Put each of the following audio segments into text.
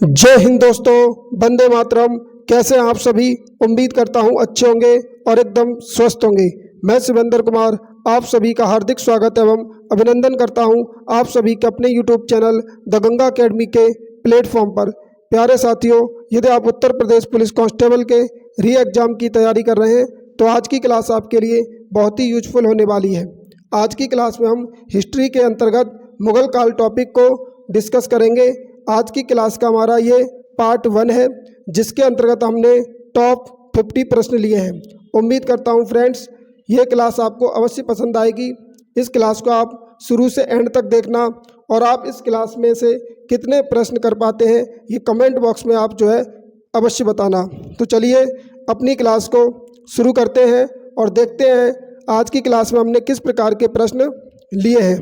जय हिंद दोस्तों, वंदे मातरम। कैसे हैं आप सभी? उम्मीद करता हूं अच्छे होंगे और एकदम स्वस्थ होंगे। मैं शिवेंद्र कुमार आप सभी का हार्दिक स्वागत एवं अभिनंदन करता हूं आप सभी के अपने YouTube channel the Ganga academy के प्लेटफॉर्म पर। प्यारे साथियों, यदि आप उत्तर प्रदेश पुलिस कांस्टेबल के री एग्ज़ाम की तैयारी कर रहे हैं तो आज की क्लास आपके लिए बहुत ही यूजफुल होने वाली है। आज की क्लास में हम हिस्ट्री के अंतर्गत मुगल काल टॉपिक को डिस्कस करेंगे। आज की क्लास का हमारा ये पार्ट 1 है, जिसके अंतर्गत हमने टॉप 50 प्रश्न लिए हैं। उम्मीद करता हूँ फ्रेंड्स ये क्लास आपको अवश्य पसंद आएगी। इस क्लास को आप शुरू से एंड तक देखना और आप इस क्लास में से कितने प्रश्न कर पाते हैं ये कमेंट बॉक्स में आप जो है अवश्य बताना। तो चलिए अपनी क्लास को शुरू करते हैं और देखते हैं आज की क्लास में हमने किस प्रकार के प्रश्न लिए हैं।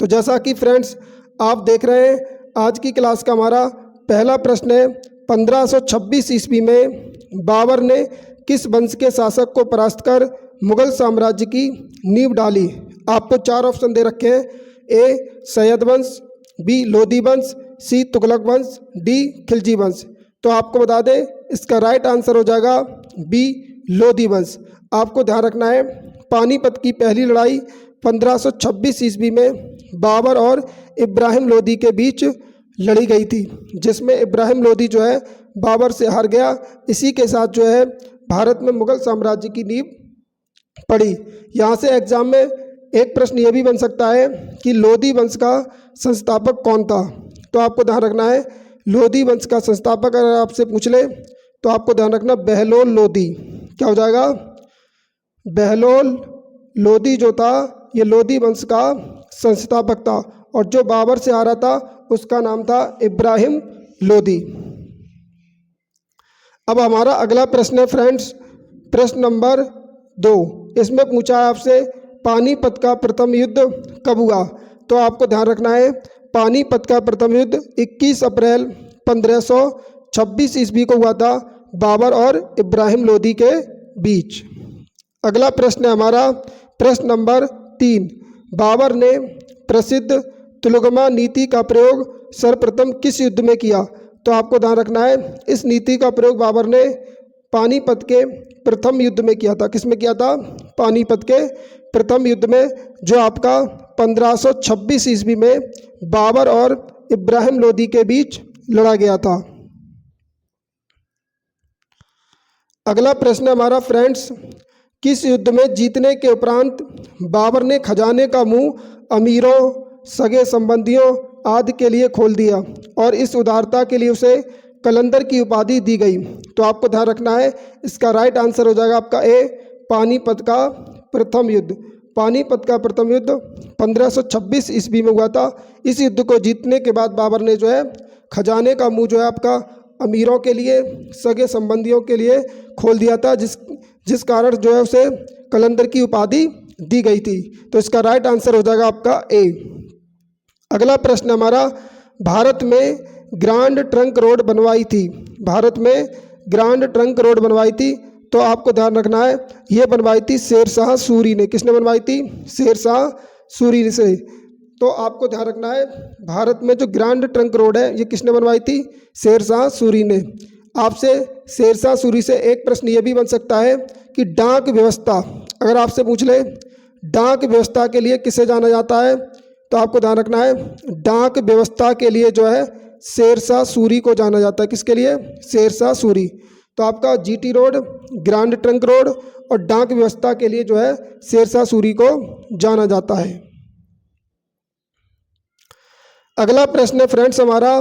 तो जैसा कि फ्रेंड्स आप देख रहे हैं, आज की क्लास का हमारा पहला प्रश्न है, 1526 ईस्वी में बाबर ने किस वंश के शासक को परास्त कर मुगल साम्राज्य की नींव डाली? आपको 4 ऑप्शन दे रखे हैं। ए सैयद वंश, बी लोधी वंश, सी तुगलक वंश, डी खिलजी वंश। तो आपको बता दें इसका राइट आंसर हो जाएगा बी लोधी वंश। आपको ध्यान रखना है पानीपत की पहली लड़ाई 1526 ईस्वी में बाबर और इब्राहिम लोधी के बीच लड़ी गई थी, जिसमें इब्राहिम लोधी जो है बाबर से हार गया। इसी के साथ जो है भारत में मुगल साम्राज्य की नींव पड़ी। यहाँ से एग्जाम में एक प्रश्न ये भी बन सकता है कि लोधी वंश का संस्थापक कौन था? तो आपको ध्यान रखना है लोधी वंश का संस्थापक अगर आपसे पूछ ले तो आपको ध्यान रखना बहलोल लोधी। क्या हो जाएगा? बहलोल लोधी जो था ये लोधी वंश का संस्थापक था और जो बाबर से हारा था उसका नाम था इब्राहिम लोधी। अब हमारा अगला प्रश्न है फ्रेंड्स, प्रश्न नंबर 2। इसमें पूछा है आपसे पानीपत का प्रथम युद्ध कब हुआ? तो आपको ध्यान रखना है पानीपत का प्रथम युद्ध 21 अप्रैल 1526 ईस्वी को हुआ था बाबर और इब्राहिम लोधी के बीच। अगला प्रश्न है हमारा प्रश्न नंबर 3। बाबर ने प्रसिद्ध तुलगमा नीति का प्रयोग सर्वप्रथम किस युद्ध में किया? तो आपको ध्यान रखना है इस नीति का प्रयोग बाबर ने पानीपत के प्रथम युद्ध में किया था। किस में किया था? पानीपत के प्रथम युद्ध में, जो आपका 1526 ईस्वी में बाबर और इब्राहिम लोधी के बीच लड़ा गया था। अगला प्रश्न हमारा फ्रेंड्स, किस युद्ध में जीतने के उपरांत बाबर ने खजाने का मुंह अमीरों, सगे संबंधियों आदि के लिए खोल दिया और इस उदारता के लिए उसे कलंदर की उपाधि दी गई? तो आपको ध्यान रखना है इसका राइट आंसर हो जाएगा आपका ए पानीपत का प्रथम युद्ध। पानीपत का प्रथम युद्ध 1526 ईस्वी में हुआ था। इस युद्ध को जीतने के बाद बाबर ने जो है खजाने का मुंह जो है आपका अमीरों के लिए, सगे संबंधियों के लिए खोल दिया था, जिस कारण जो है उसे कलंदर की उपाधि दी गई थी। तो इसका राइट आंसर हो जाएगा आपका ए। अगला प्रश्न हमारा, भारत में ग्रांड ट्रंक रोड बनवाई थी? भारत में ग्रांड ट्रंक रोड बनवाई थी तो आपको ध्यान रखना है ये बनवाई थी शेरशाह सूरी ने। किसने बनवाई थी? शेरशाह सूरी से। तो आपको ध्यान रखना है भारत में जो ग्रांड ट्रंक रोड है ये किसने बनवाई थी? शेरशाह सूरी ने। आपसे शेरशाह सूरी से एक प्रश्न ये भी बन सकता है कि डाक व्यवस्था, अगर आपसे पूछ ले डाक व्यवस्था के लिए किसे जाना जाता है? तो आपको ध्यान रखना है डाक व्यवस्था के लिए जो है शेरशाह सूरी को जाना जाता है। किसके लिए? शेरशाह सूरी। तो आपका GT road, grand trunk road और डाक व्यवस्था के लिए जो है शेरशाह सूरी को जाना जाता है। अगला प्रश्न है फ्रेंड्स हमारा,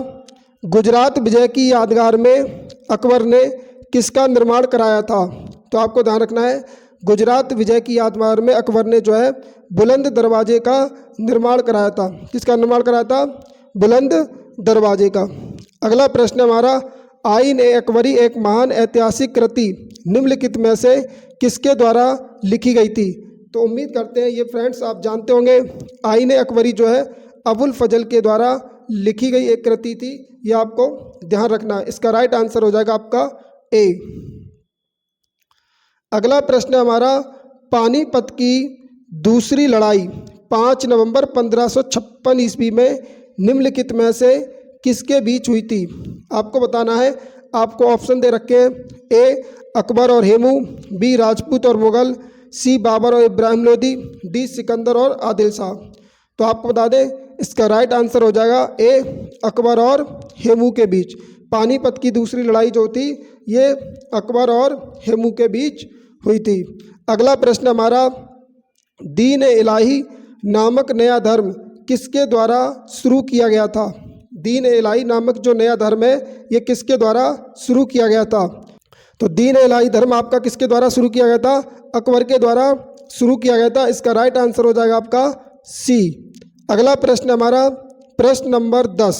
गुजरात विजय की यादगार में अकबर ने किसका निर्माण कराया था? तो आपको ध्यान रखना है गुजरात विजय की यादगार में अकबर ने जो है बुलंद दरवाजे का निर्माण कराया था। किसका निर्माण कराया था? बुलंद दरवाजे का। अगला प्रश्न हमारा, आईन ए अकबरी एक महान ऐतिहासिक कृति निम्नलिखित में से किसके द्वारा लिखी गई थी? तो उम्मीद करते हैं ये फ्रेंड्स आप जानते होंगे आईन ए अकबरी जो है अबुल फजल के द्वारा लिखी गई एक कृति थी। यह आपको ध्यान रखना है। इसका राइट आंसर हो जाएगा आपका ए। अगला प्रश्न हमारा, पानीपत की दूसरी लड़ाई 5 नवंबर 1556 ईस्वी में निम्नलिखित में से किसके बीच हुई थी? आपको बताना है। आपको ऑप्शन दे रखे हैं, ए अकबर और हेमू, बी राजपूत और मुगल, सी बाबर और इब्राहिम लोदी, डी सिकंदर और आदिल शाह। तो आपको बता दें इसका राइट आंसर हो जाएगा ए अकबर और हेमू के बीच। पानीपत की दूसरी लड़ाई जो थी ये अकबर और हेमू के बीच हुई थी। अगला प्रश्न हमारा, दीन इलाही नामक नया धर्म किसके द्वारा शुरू किया गया था? दीन इलाही नामक जो नया धर्म है ये किसके द्वारा शुरू किया गया था? तो दीन इलाही धर्म आपका किसके द्वारा शुरू किया गया था? अकबर के द्वारा शुरू किया गया था। इसका राइट आंसर हो जाएगा आपका सी। अगला प्रश्न हमारा प्रश्न नंबर 10।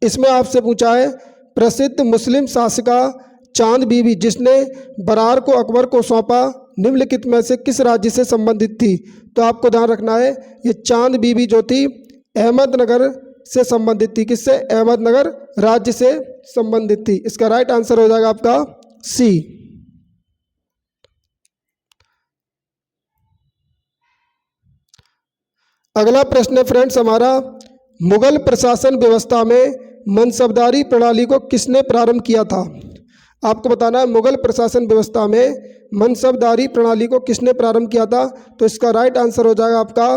इसमें आपसे पूछा है, प्रसिद्ध मुस्लिम शासिका चांद बीबी जिसने बरार को अकबर को सौंपा निम्नलिखित में से किस राज्य से संबंधित थी? तो आपको ध्यान रखना है ये चांद बीबी जो थी अहमदनगर से संबंधित थी। किससे? अहमदनगर राज्य से संबंधित थी। इसका राइट आंसर हो जाएगा आपका सी। अगला प्रश्न है फ्रेंड्स हमारा, मुगल प्रशासन व्यवस्था में मनसबदारी प्रणाली को किसने प्रारंभ किया था? आपको बताना है मुगल प्रशासन व्यवस्था में मनसबदारी प्रणाली को किसने प्रारंभ किया था? तो इसका राइट आंसर हो जाएगा आपका,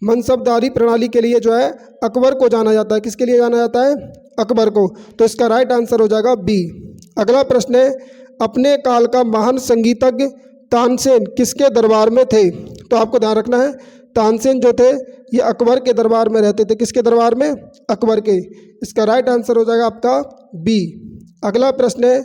मनसबदारी प्रणाली के लिए जो है अकबर को जाना जाता है। किसके लिए जाना जाता है? अकबर को। तो इसका राइट आंसर हो जाएगा बी। अगला प्रश्न है, अपने काल का महान संगीतज्ञ तानसेन किसके दरबार में थे? तो आपको ध्यान रखना है तानसेन जो थे ये अकबर के दरबार में रहते थे। किसके दरबार में? अकबर के। इसका राइट आंसर हो जाएगा आपका बी। अगला प्रश्न है,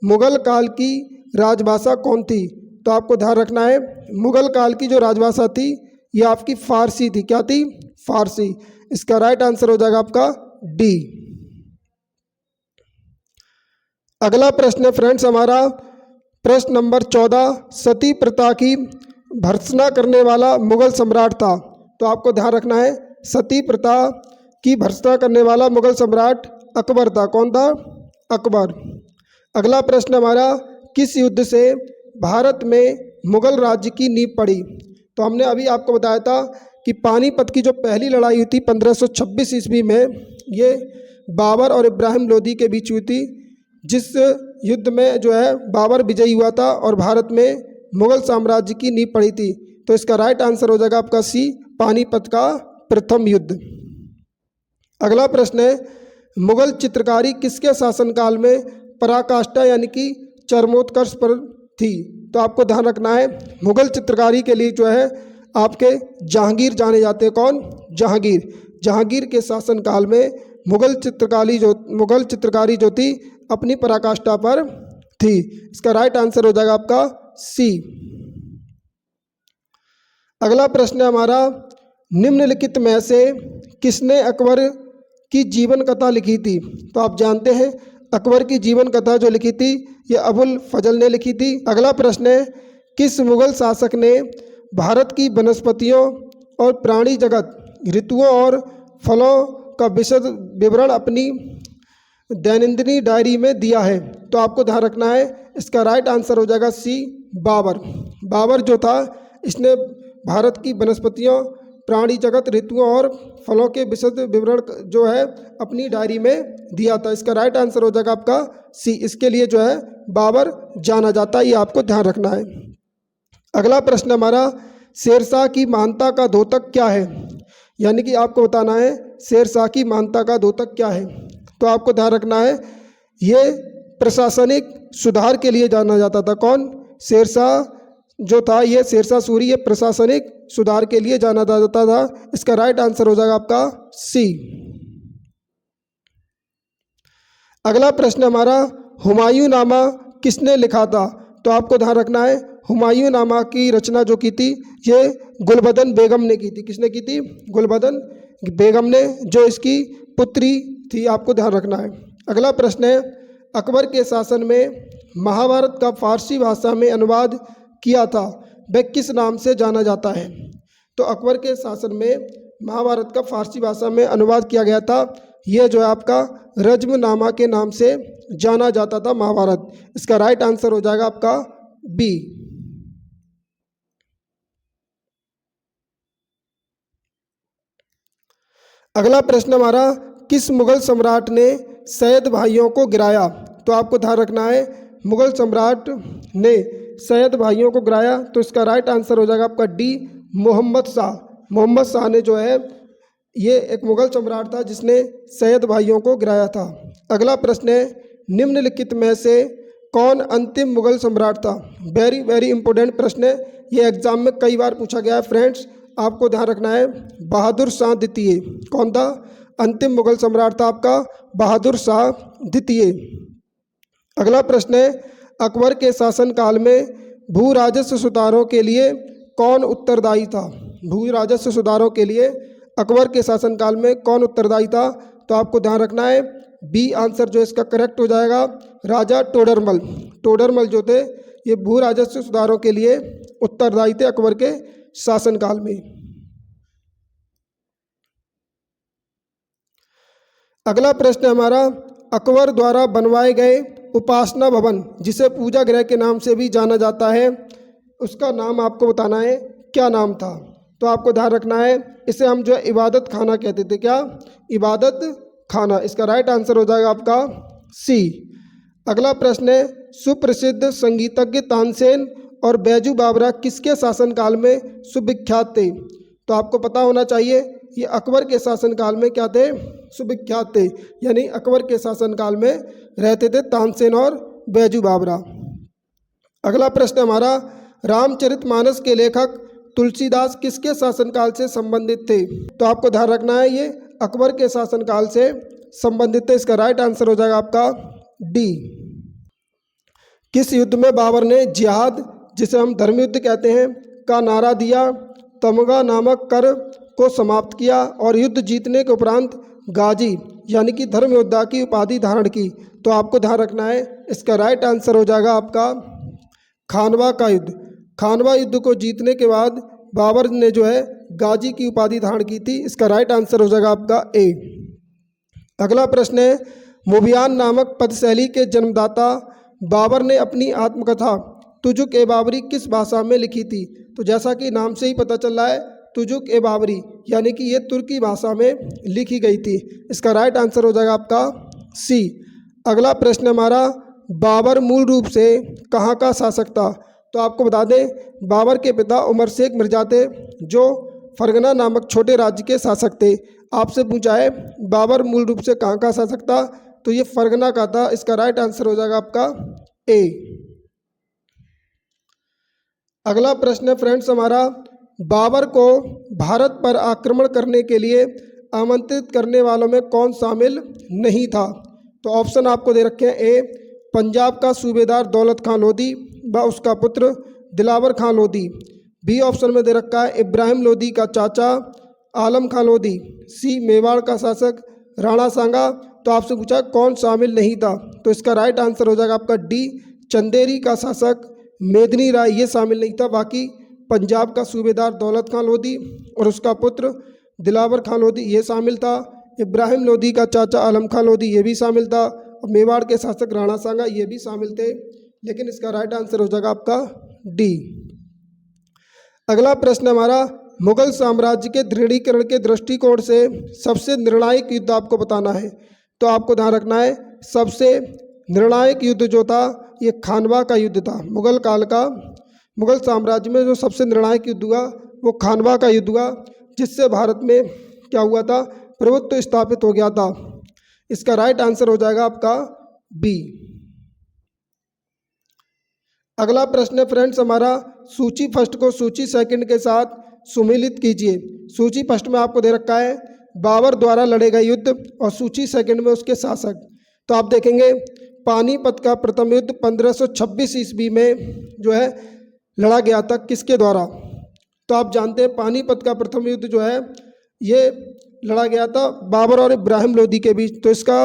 मुगल काल की राजभाषा कौन थी? तो आपको ध्यान रखना है मुगल काल की जो राजभाषा थी ये आपकी फारसी थी। क्या थी? फारसी। इसका राइट आंसर हो जाएगा आपका डी। अगला प्रश्न है फ्रेंड्स हमारा प्रश्न नंबर 14, सती प्रथा की भर्त्सना करने वाला मुगल सम्राट था। तो आपको ध्यान रखना है सती प्रथा की भर्त्सना करने वाला मुगल सम्राट अकबर था। कौन था? अकबर। अगला प्रश्न हमारा, किस युद्ध से भारत में मुगल राज्य की नींव पड़ी? तो हमने अभी आपको बताया था कि पानीपत की जो पहली लड़ाई हुई थी 1526 ईस्वी में, ये बाबर और इब्राहिम लोदी के बीच हुई थी, जिस युद्ध में जो है बाबर विजयी हुआ था और भारत में मुगल साम्राज्य की नींव पड़ी थी। तो इसका राइट आंसर हो जाएगा आपका सी, पानीपत का प्रथम युद्ध। अगला प्रश्न है, मुगल चित्रकारी किसके शासनकाल में पराकाष्ठा यानी कि चरमोत्कर्ष पर थी? तो आपको ध्यान रखना है मुगल चित्रकारी के लिए जो है आपके जहांगीर जाने जाते हैं। कौन? जहांगीर। जहांगीर के शासनकाल में मुगल चित्रकारी जो थी अपनी पराकाष्ठा पर थी। इसका राइट आंसर हो जाएगा आपका सी। अगला प्रश्न है हमारा, निम्नलिखित में से किसने अकबर की जीवन कथा लिखी थी? तो आप जानते हैं अकबर की जीवन कथा जो लिखी थी ये अबुल फजल ने लिखी थी। अगला प्रश्न है, किस मुगल शासक ने भारत की वनस्पतियों और प्राणी जगत, ऋतुओं और फलों का विशद विवरण अपनी दैनंदिनी डायरी में दिया है? तो आपको ध्यान रखना है इसका राइट आंसर हो जाएगा सी, बाबर। बाबर जो था इसने भारत की वनस्पतियों, प्राणी जगत, ऋतुओं और फलों के विशद विवरण जो है अपनी डायरी में दिया था। इसका राइट आंसर हो जाएगा आपका सी। इसके लिए जो है बाबर जाना जाता है, ये आपको ध्यान रखना है। अगला प्रश्न हमारा, शेरशाह की महानता का द्योतक क्या है? यानी कि आपको बताना है शेरशाह की महानता का द्योतक क्या है? तो आपको ध्यान रखना है ये प्रशासनिक सुधार के लिए जाना जाता था। कौन? शेरशाह जो था ये शेरशाह सूरी, ये प्रशासनिक सुधार के लिए जाना जाता था। इसका राइट आंसर हो जाएगा आपका सी। अगला प्रश्न हमारा, हुमायूं नामा किसने लिखा था? तो आपको ध्यान रखना है हुमायूं नामा की रचना जो की थी ये गुलबदन बेगम ने की थी। किसने की थी? गुलबदन बेगम ने, जो इसकी पुत्री थी। आपको ध्यान रखना है। अगला प्रश्न है, अकबर के शासन में महाभारत का फारसी भाषा में अनुवाद किया था वह किस नाम से जाना जाता है? तो अकबर के शासन में महाभारत का फारसी भाषा में अनुवाद किया गया था, यह जो है आपका रज्मनामा के नाम से जाना जाता था महाभारत। इसका राइट आंसर हो जाएगा आपका बी। अगला प्रश्न हमारा, किस मुगल सम्राट ने सैयद भाइयों को गिराया? तो आपको ध्यान रखना है मुगल सम्राट ने सैयद भाइयों को गिराया, तो इसका राइट आंसर हो जाएगा आपका डी, मोहम्मद शाह। मोहम्मद शाह ने जो है ये एक मुगल सम्राट था जिसने सैयद भाइयों को गिराया था। अगला प्रश्न है, निम्नलिखित में से कौन अंतिम मुगल सम्राट था? वेरी वेरी इंपॉर्टेंट प्रश्न है, ये एग्जाम में कई बार पूछा गया है फ्रेंड्स, आपको ध्यान रखना है। बहादुर शाह द्वितीय कौन था? अंतिम मुगल सम्राट था आपका बहादुर शाह द्वितीय। अगला प्रश्न है, अकबर के शासनकाल में भू राजस्व सुधारों के लिए कौन उत्तरदायी था? भू राजस्व सुधारों के लिए अकबर के शासनकाल में कौन उत्तरदायी था? तो आपको ध्यान रखना है बी आंसर जो इसका करेक्ट हो जाएगा, राजा टोडरमल। टोडरमल जो थे ये भू राजस्व सुधारों के लिए उत्तरदायी थे अकबर के शासनकाल में। अगला प्रश्न हमारा, अकबर द्वारा बनवाए गए उपासना भवन जिसे पूजा गृह के नाम से भी जाना जाता है, उसका नाम आपको बताना है, क्या नाम था? तो आपको ध्यान रखना है इसे हम जो है इबादत खाना कहते थे। क्या? इबादत खाना। इसका राइट आंसर हो जाएगा आपका सी। अगला प्रश्न है, सुप्रसिद्ध संगीतज्ञ तानसेन और बैजू बावरा किसके शासनकाल में सुविख्यात थे? तो आपको पता होना चाहिए ये अकबर के शासनकाल में क्या थे? सुविख्यात थे, यानी अकबर के शासनकाल में रहते थे तानसेन और बैजू बावरा। अगला प्रश्न हमारा, रामचरितमानस के लेखक तुलसीदास किसके शासनकाल से संबंधित थे? तो आपको ध्यान रखना है ये अकबर के शासनकाल से संबंधित थे। इसका राइट आंसर हो जाएगा आपका डी। किस युद्ध में बाबर ने जिहाद, जिसे हम धर्म युद्ध कहते हैं, का नारा दिया, तमगा नामक कर को समाप्त किया और युद्ध जीतने के उपरांत गाजी यानी कि धर्म योद्धा की उपाधि धारण की? तो आपको ध्यान रखना है इसका राइट आंसर हो जाएगा आपका खानवा का युद्ध। खानवा युद्ध को जीतने के बाद बाबर ने जो है गाजी की उपाधि धारण की थी। इसका राइट आंसर हो जाएगा आपका ए। अगला प्रश्न है, मुबियान नामक पदशैली के जन्मदाता बाबर ने अपनी आत्मकथा तुजुक ए बाबरी किस भाषा में लिखी थी? तो जैसा कि नाम से ही पता चल रहा है तुजुक ए बाबरी यानी कि ये तुर्की भाषा में लिखी गई थी। इसका राइट आंसर हो जाएगा आपका सी। अगला प्रश्न हमारा, बाबर मूल रूप से कहाँ का शासक था? तो आपको बता दें बाबर के पिता उमर शेख मिर्जा थे जो फरगना नामक छोटे राज्य के शासक थे। आपसे पूछा है बाबर मूल रूप से कहाँ का शासक था? तो ये फरगना का था। इसका राइट आंसर हो जाएगा आपका ए। अगला प्रश्न है फ्रेंड्स हमारा, बाबर को भारत पर आक्रमण करने के लिए आमंत्रित करने वालों में कौन शामिल नहीं था? तो ऑप्शन आपको दे रखे हैं, ए पंजाब का सूबेदार दौलत खां लोधी व उसका पुत्र दिलावर खां लोधी, बी ऑप्शन में दे रखा है इब्राहिम लोधी का चाचा आलम खां लोधी, सी मेवाड़ का शासक राणा सांगा। तो आपसे पूछा कौन शामिल नहीं था? तो इसका राइट आंसर हो जाएगा आपका डी, चंदेरी का शासक मेदिनी राय ये शामिल नहीं था। बाकी पंजाब का सूबेदार दौलत खां लोधी और उसका पुत्र दिलावर खां लोधी ये शामिल था। इब्राहिम लोधी का चाचा आलम खां लोधी ये भी शामिल था और मेवाड़ के शासक राणा सांगा ये भी शामिल थे। लेकिन इसका राइट आंसर हो जाएगा आपका डी। अगला प्रश्न हमारा, मुगल साम्राज्य के दृढ़ीकरण के दृष्टिकोण से सबसे निर्णायक युद्ध आपको बताना है। तो आपको ध्यान रखना है सबसे निर्णायक युद्ध जो था ये खानवा का युद्ध था। मुगल काल का मुगल साम्राज्य में जो सबसे निर्णायक युद्ध हुआ वो खानवा का युद्ध हुआ, जिससे भारत में क्या हुआ था? प्रभुत्व स्थापित हो गया था। इसका राइट आंसर हो जाएगा आपका बी। अगला प्रश्न है फ्रेंड्स हमारा, सूची फर्स्ट को सूची सेकंड के साथ सुमेलित कीजिए। सूची फर्स्ट में आपको दे रखा है बाबर द्वारा लड़े गए युद्ध और सूची सेकंड में उसके शासक। तो आप देखेंगे पानीपत का प्रथम युद्ध 1526 ईस्वी में जो है लड़ा गया था, किसके द्वारा? तो आप जानते हैं पानीपत का प्रथम युद्ध जो है ये लड़ा गया था बाबर और इब्राहिम लोधी के बीच। तो इसका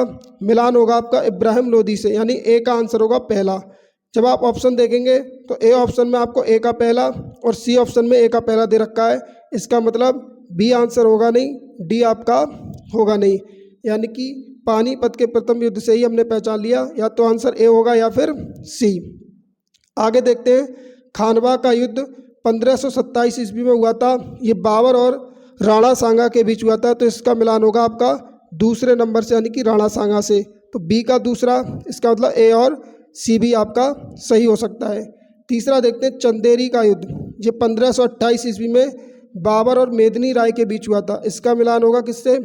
मिलान होगा आपका इब्राहिम लोधी से, यानी ए का आंसर होगा पहला। जब आप ऑप्शन देखेंगे तो ए ऑप्शन में आपको ए का पहला और सी ऑप्शन में ए का पहला दे रखा है। इसका मतलब बी आंसर होगा नहीं, डी आपका होगा नहीं। यानी कि पानीपत के प्रथम युद्ध से ही हमने पहचान लिया, या तो आंसर ए होगा या फिर सी। आगे देखते हैं, खानवा का युद्ध 1527 ईस्वी में हुआ था। ये बाबर और राणा सांगा के बीच हुआ था। तो इसका मिलान होगा आपका दूसरे नंबर से, यानी कि राणा सांगा से। तो बी का दूसरा, इसका मतलब ए और सी भी आपका सही हो सकता है। तीसरा देखते हैं चंदेरी का युद्ध, ये 1528 ईस्वी में बाबर और मेदिनी राय के बीच हुआ था। इसका मिलान होगा किससे?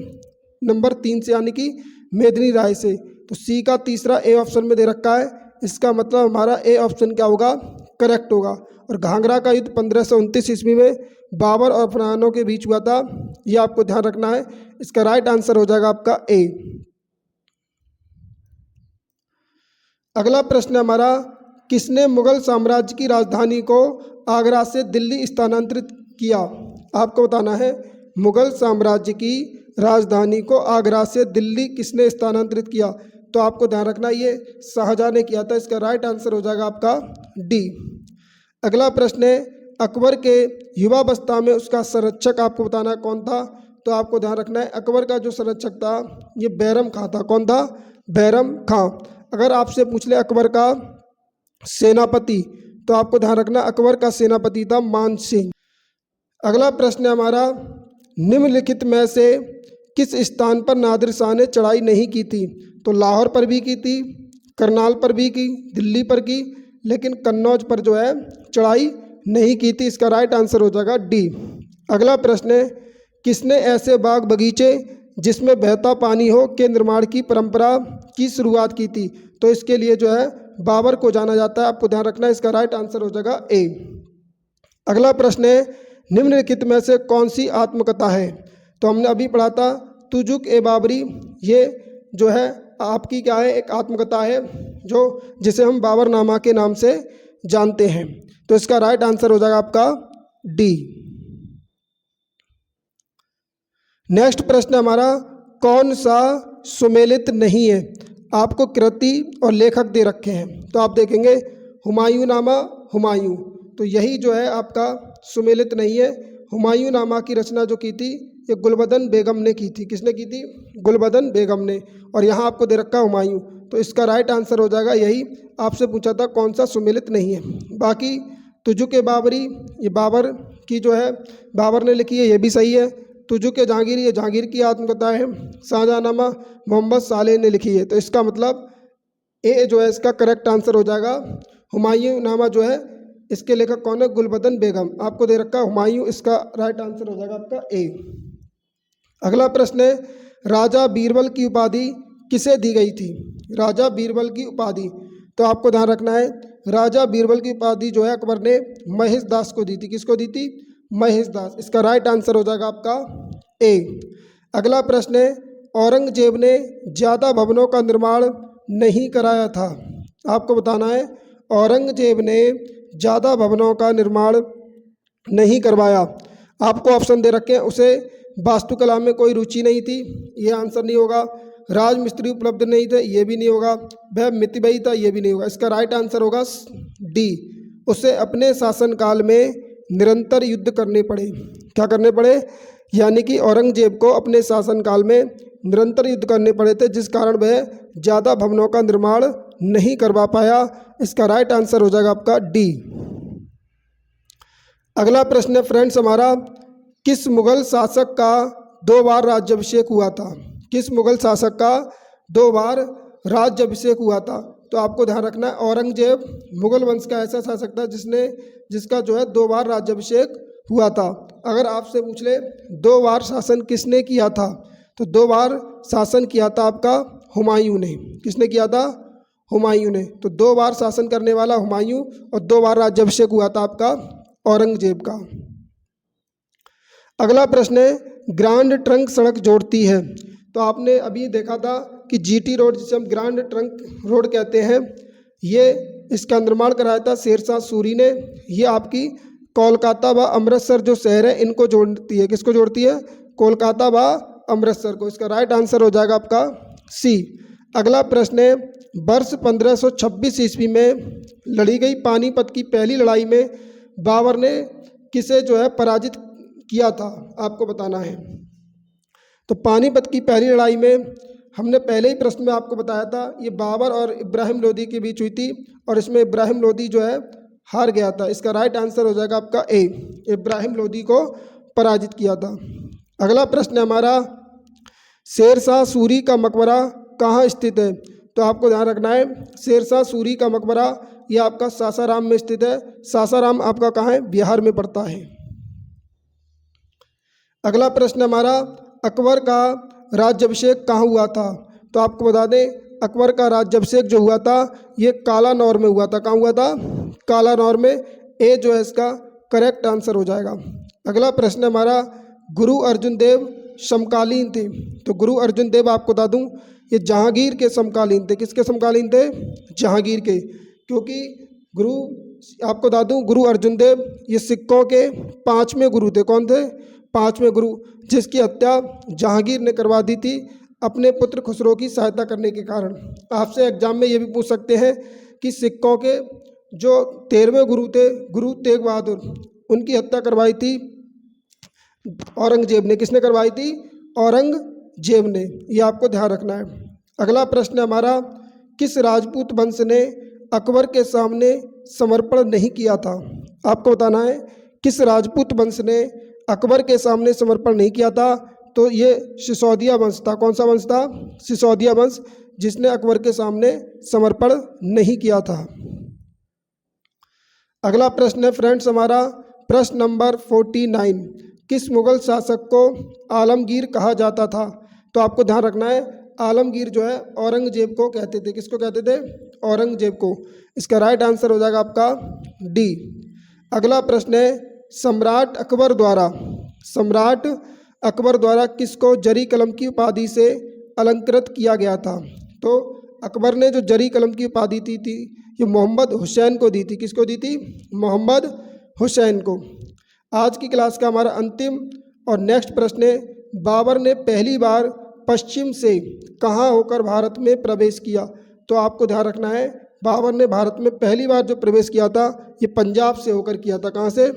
नंबर 3 से, यानी कि मेदिनी राय से। तो सी का तीसरा ए ऑप्शन में दे रखा है, इसका मतलब हमारा ए ऑप्शन क्या होगा? करेक्ट होगा। और घाघरा का युद्ध 1529 ईस्वी में बाबर और अफगानों के बीच हुआ था, ये आपको ध्यान रखना है। इसका राइट आंसर हो जाएगा आपका ए। अगला प्रश्न हमारा, किसने मुगल साम्राज्य की राजधानी को आगरा से दिल्ली स्थानांतरित किया? आपको बताना है मुगल साम्राज्य की राजधानी को आगरा से दिल्ली किसने स्थानांतरित किया? तो आपको ध्यान रखना ये शाहजहां ने किया था। इसका राइट आंसर हो जाएगा आपका डी। अगला प्रश्न है, अकबर के युवावस्था में उसका संरक्षक आपको बताना है कौन था? तो आपको ध्यान रखना है अकबर का जो संरक्षक था ये बैरम खां था। कौन था? बैरम खां। अगर आपसे पूछ ले अकबर का सेनापति, तो आपको ध्यान रखना अकबर का सेनापति था मान सिंह। अगला प्रश्न है हमारा, निम्नलिखित में से किस स्थान पर नादिर शाह ने चढ़ाई नहीं की थी? तो लाहौर पर भी की थी, करनाल पर भी की, दिल्ली पर की, लेकिन कन्नौज पर जो है चढ़ाई नहीं की थी। इसका राइट आंसर हो जाएगा डी। अगला प्रश्न है, किसने ऐसे बाग बगीचे जिसमें बहता पानी हो के निर्माण की परंपरा की शुरुआत की थी? तो इसके लिए जो है बाबर को जाना जाता है, आपको ध्यान रखना है। इसका राइट आंसर हो जाएगा ए। अगला प्रश्न है, निम्नलिखित में से कौन सी आत्मकथा है? तो हमने अभी पढ़ा था तुजुक ए बाबरी, ये जो है आपकी क्या है? एक आत्मकथा है जो जिसे हम बाबरनामा के नाम से जानते हैं। तो इसका राइट आंसर हो जाएगा आपका डी। नेक्स्ट प्रश्न हमारा, कौन सा सुमेलित नहीं है? आपको कृति और लेखक दे रखे हैं, तो आप देखेंगे हुमायूं नामा, हुमायूं, तो यही जो है आपका सुमेलित नहीं है। हुमायूं नामा की रचना जो की थी ये गुलबदन बेगम ने की थी। किसने की थी? गुलबदन बेगम ने। और यहाँ आपको दे रखा है हुमायूं, तो इसका राइट आंसर हो जाएगा यही। आपसे पूछा था कौन सा सुमेलित नहीं है। बाकी तुजुक बाबरी, ये बाबर की जो है बाबर ने लिखी है, ये भी सही है। तुजुक जहांगीर, ये जहांगीर की आत्मकथा है। शाहजहांनामा मोहम्मद सालेह ने लिखी है। तो इसका मतलब ए जो है इसका करेक्ट आंसर हो जाएगा। हुमायूं नामा जो है इसके लेखक कौन है? गुलबदन बेगम। आपको दे रखा है हुमायूं, इसका राइट आंसर हो जाएगा आपका ए। अगला प्रश्न है, राजा बीरबल की उपाधि किसे दी गई थी? राजा बीरबल की उपाधि, तो आपको ध्यान रखना है राजा बीरबल की उपाधि जो है अकबर ने महेश दास को दी थी। किसको दी थी? महेश दास। इसका राइट आंसर हो जाएगा आपका ए। अगला प्रश्न है, औरंगजेब ने ज़्यादा भवनों का निर्माण नहीं कराया था। आपको बताना है औरंगजेब ने ज़्यादा भवनों का निर्माण नहीं करवाया। आपको ऑप्शन दे रखे हैं, उसे वास्तुकला में कोई रुचि नहीं थी, ये आंसर नहीं होगा। राजमिस्त्री उपलब्ध नहीं थे, ये भी नहीं होगा। वह मितव्ययी था, ये भी नहीं होगा। इसका राइट आंसर होगा डी। उसे अपने शासनकाल में निरंतर युद्ध करने पड़े। क्या करने पड़े? यानी कि औरंगजेब को अपने शासनकाल में निरंतर युद्ध करने पड़े थे, जिस कारण वह ज़्यादा भवनों का निर्माण नहीं करवा पाया। इसका राइट आंसर हो जाएगा आपका डी। अगला प्रश्न है फ्रेंड्स हमारा, किस मुगल शासक का 2 बार राज्याभिषेक हुआ था? किस मुगल शासक का 2 बार राज्याभिषेक हुआ था? तो आपको ध्यान रखना है औरंगजेब मुगल वंश का ऐसा शासक था जिसका जो है 2 बार राज्याभिषेक हुआ था। अगर आपसे पूछ ले 2 बार शासन किसने किया था, तो 2 बार शासन किया था आपका हुमायूं ने। किसने किया था? हुमायूं ने। तो 2 बार शासन करने वाला हुमायूं और 2 बार राज्याभिषेक हुआ था आपका औरंगजेब का। अगला प्रश्न है, ग्रांड ट्रंक सड़क जोड़ती है। तो आपने अभी देखा था कि जीटी रोड, जिसे हम ग्रांड ट्रंक रोड कहते हैं, ये इसका निर्माण कराया था शेरशाह सूरी ने। ये आपकी कोलकाता व अमृतसर जो शहर है इनको जोड़ती है। किसको जोड़ती है? कोलकाता व अमृतसर को। इसका राइट आंसर हो जाएगा आपका सी। अगला प्रश्न है, वर्ष 1526 ईस्वी में लड़ी गई पानीपत की पहली लड़ाई में बाबर ने किसे जो है पराजित किया था? आपको बताना है। तो पानीपत की पहली लड़ाई में हमने पहले ही प्रश्न में आपको बताया था, ये बाबर और इब्राहिम लोदी के बीच हुई थी और इसमें इब्राहिम लोदी जो है हार गया था। इसका राइट आंसर हो जाएगा आपका ए, इब्राहिम लोदी को पराजित किया था। अगला प्रश्न है हमारा, शेरशाह सूरी का मकबरा कहाँ स्थित है? तो आपको ध्यान रखना है शेरशाह सूरी का मकबरा ये आपका सासाराम में स्थित है। सासाराम आपका कहाँ है? बिहार में पड़ता है। अगला प्रश्न हमारा, अकबर का राज्याभिषेक कहाँ हुआ था? तो आपको बता दें अकबर का राज्याभिषेक जो हुआ था ये कालानौर में हुआ था। कहाँ हुआ था? कालानौर में। ए जो है इसका करेक्ट आंसर हो जाएगा। अगला प्रश्न हमारा, गुरु अर्जुन देव समकालीन थे। तो गुरु अर्जुन देव आपको बता दूं ये जहांगीर के समकालीन थे। किसके समकालीन थे? जहांगीर के। क्योंकि गुरु आपको बता दूं गुरु अर्जुन देव ये सिखों के 5वें गुरु थे। कौन थे? 5वें गुरु, जिसकी हत्या जहांगीर ने करवा दी थी अपने पुत्र खुसरो की सहायता करने के कारण। आपसे एग्जाम में ये भी पूछ सकते हैं कि सिखों के जो 13वें गुरु थे गुरु तेग बहादुर, उनकी हत्या करवाई थी औरंगजेब ने। किसने करवाई थी? औरंगजेब ने। ये आपको ध्यान रखना है। अगला प्रश्न हमारा, किस राजपूत वंश ने अकबर के सामने समर्पण नहीं किया था? आपको बताना है किस राजपूत वंश ने अकबर के सामने समर्पण नहीं किया था। तो ये सिसोदिया वंश था। कौन सा वंश था? सिसोदिया वंश, जिसने अकबर के सामने समर्पण नहीं किया था। अगला प्रश्न है फ्रेंड्स हमारा प्रश्न नंबर 49, किस मुगल शासक को आलमगीर कहा जाता था? तो आपको ध्यान रखना है आलमगीर जो है औरंगजेब को कहते थे। किसको कहते थे? औरंगजेब को। इसका राइट आंसर हो जाएगा आपका डी। अगला प्रश्न है, सम्राट अकबर द्वारा किसको जरी कलम की उपाधि से अलंकृत किया गया था? तो अकबर ने जो जरी कलम की उपाधि दी थी ये मोहम्मद हुसैन को दी थी। किसको दी थी? मोहम्मद हुसैन को। आज की क्लास का हमारा अंतिम और नेक्स्ट प्रश्न है, बाबर ने पहली बार पश्चिम से कहाँ होकर भारत में प्रवेश किया? तो आपको ध्यान रखना है बाबर ने भारत में पहली बार जो प्रवेश किया था ये पंजाब से होकर किया था। कहाँ से?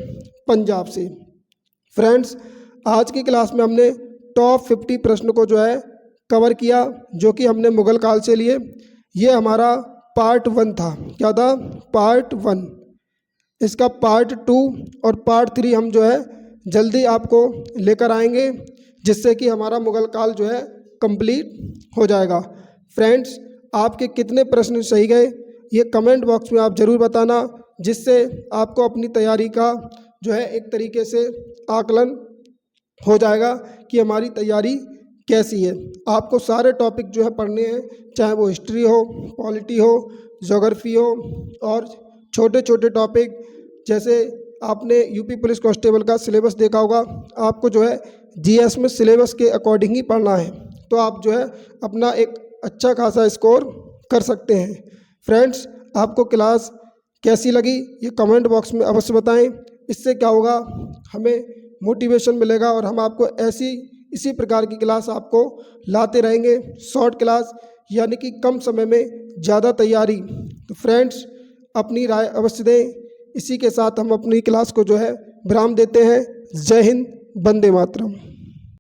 पंजाब से। फ्रेंड्स आज की क्लास में हमने टॉप 50 प्रश्न को जो है कवर किया, जो कि हमने मुगल काल से लिए। ये हमारा पार्ट 1 था। क्या था? पार्ट 1। इसका पार्ट 2 और पार्ट 3 हम जो है जल्दी आपको लेकर आएंगे, जिससे कि हमारा मुगल काल जो है कंप्लीट हो जाएगा। फ्रेंड्स आपके कितने प्रश्न सही गए ये कमेंट बॉक्स में आप ज़रूर बताना, जिससे आपको अपनी तैयारी का जो है एक तरीके से आकलन हो जाएगा कि हमारी तैयारी कैसी है। आपको सारे टॉपिक जो है पढ़ने हैं, चाहे वो हिस्ट्री हो, पॉलिटी हो, ज्योग्राफी हो, और छोटे छोटे टॉपिक जैसे आपने यूपी पुलिस कांस्टेबल का सिलेबस देखा होगा, आपको जो है जीएस में सिलेबस के अकॉर्डिंग ही पढ़ना है, तो आप जो है अपना एक अच्छा खासा स्कोर कर सकते हैं। फ्रेंड्स आपको क्लास कैसी लगी ये कमेंट बॉक्स में अवश्य बताएं। इससे क्या होगा, हमें मोटिवेशन मिलेगा और हम आपको इसी प्रकार की क्लास आपको लाते रहेंगे। शॉर्ट क्लास यानी कि कम समय में ज़्यादा तैयारी। तो फ्रेंड्स अपनी राय अवश्य दें। इसी के साथ हम अपनी क्लास को जो है विराम देते हैं। जय हिंद, वंदे मातरम।